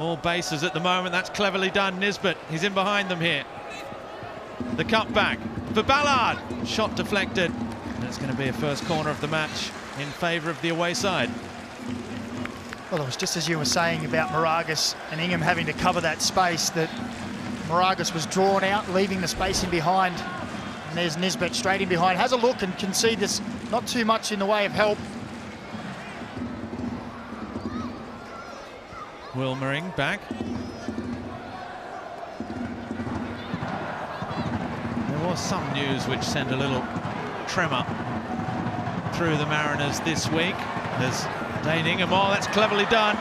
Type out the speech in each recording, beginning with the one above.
All bases at the moment. That's cleverly done. Nisbet, he's in behind them here. The cut back for Ballard. Shot deflected. And it's going to be a first corner of the match in favour of the away side. Well, it was just as you were saying about Moragas and Ingham having to cover that space, that Moragas was drawn out, leaving the space in behind. And there's Nisbet straight in behind. Has a look and can see there's not too much in the way of help. Wilmering back. There was some news which sent a little tremor through the Mariners this week. There's Dane Ingham. Oh, that's cleverly done.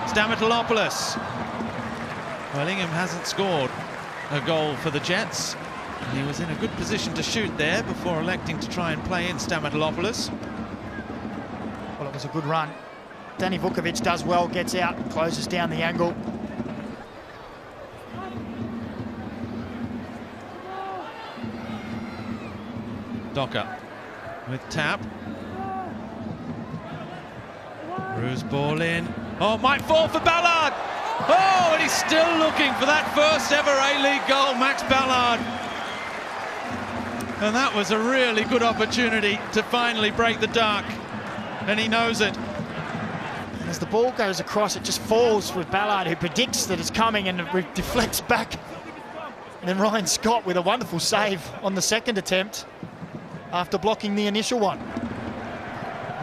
Stamatolopoulos. Well, Ingham hasn't scored a goal for the Jets. And he was in a good position to shoot there before electing to try and play in Stamatolopoulos. Well, it was a good run. Danny Vukovic does well, gets out and closes down the angle. Docker with tap. Rue's ball in. Oh, might fall for Ballard. Oh, and he's still looking for that first ever A-League goal, Max Ballard. And that was a really good opportunity to finally break the dark. And he knows it. And as the ball goes across, it just falls with Ballard, who predicts that it's coming and it deflects back. And then Ryan Scott with a wonderful save on the second attempt after blocking the initial one.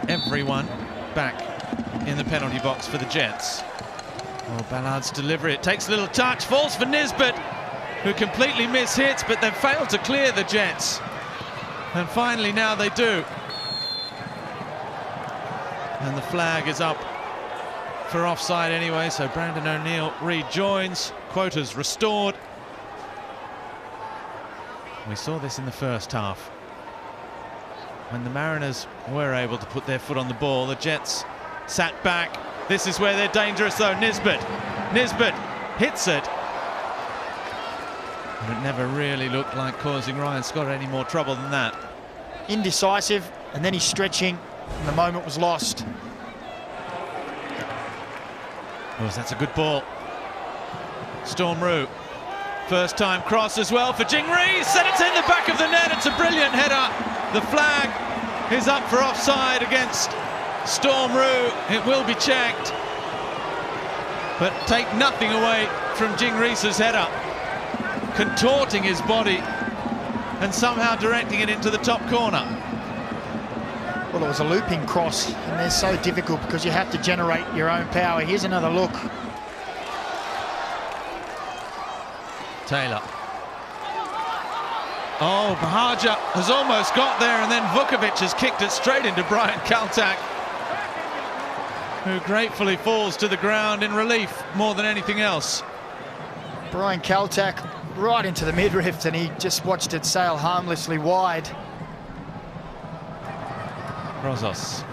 Everyone back in the penalty box for the Jets. Oh, Ballard's delivery, it takes a little touch, falls for Nisbet, who completely mishits, but they've failed to clear the Jets. And finally now they do. And the flag is up for offside anyway, so Brandon O'Neill rejoins. Quotas restored. We saw this in the first half. When the Mariners were able to put their foot on the ball, the Jets sat back. This is where they're dangerous though. Nisbet hits it. And it never really looked like causing Ryan Scott any more trouble than that. Indecisive, and then he's stretching, and the moment was lost. Oh, that's a good ball. Storm Roux. First time cross as well for Jing Rees, and it's in the back of the net. It's a brilliant header. The flag is up for offside against Storm Roux. It will be checked. But take nothing away from Jing Rees' header. Contorting his body and somehow directing it into the top corner. Well, it was a looping cross, and they're so difficult because you have to generate your own power. Here's another look. Taylor. Oh, Bahaja has almost got there, and then Vukovic has kicked it straight into Brian Kaltak, who gratefully falls to the ground in relief more than anything else. Brian Kaltak right into the midriff, and he just watched it sail harmlessly wide. Rosas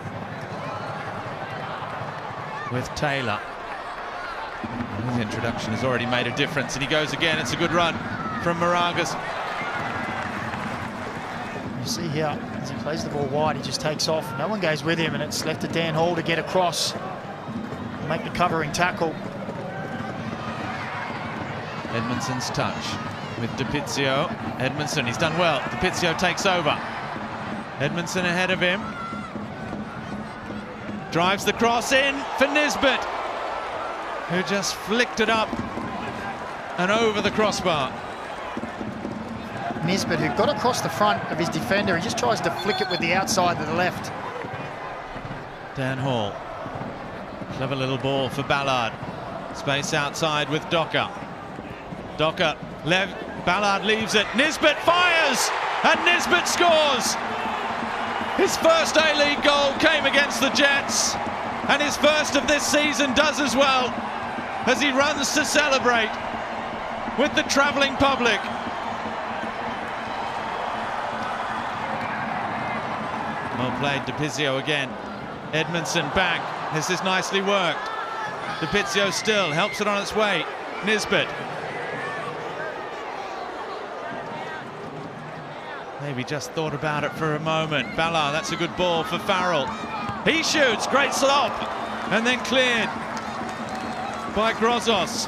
with Taylor. His introduction has already made a difference, and he goes again. It's a good run from Moragas. You see here, as he plays the ball wide, he just takes off. No one goes with him, and it's left to Dan Hall to get across and make the covering tackle. Edmondson's touch with DiPizio. Edmondson, he's done well. DiPizio takes over. Edmondson ahead of him. Drives the cross in for Nisbet, who just flicked it up and over the crossbar. Nisbet, who got across the front of his defender, he just tries to flick it with the outside to the left. Dan Hall. Clever little ball for Ballard. Space outside with Docker. Docker, Ballard leaves it. Nisbet fires, and Nisbet scores. His first A-League goal came against the Jets, and his first of this season does as well, as he runs to celebrate with the travelling public. Well played, DiPizio again. Edmondson back. This is nicely worked. DiPizio still helps it on its way. Nisbet. Maybe just thought about it for a moment. Ballard, that's a good ball for Farrell. He shoots, great slop, and then cleared. by Grozos.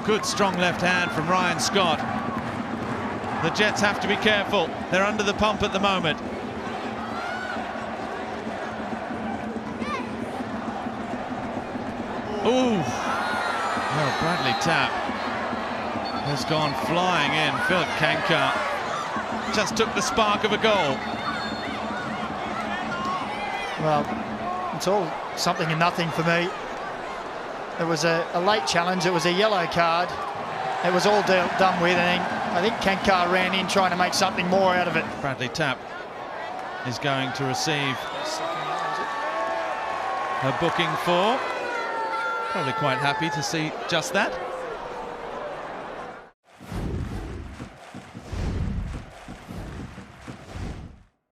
Good strong left hand from Ryan Scott. The Jets have to be careful. They're under the pump at the moment. Ooh. Well, Bradley Tapp has gone flying in. Philip Kankar just took the spark of a goal. Well, it's all something and nothing for me. It was a late challenge. It was a yellow card. It was all done with, and I think Kankar ran in trying to make something more out of it. Bradley Tapp is going to receive her booking for. Probably quite happy to see just that.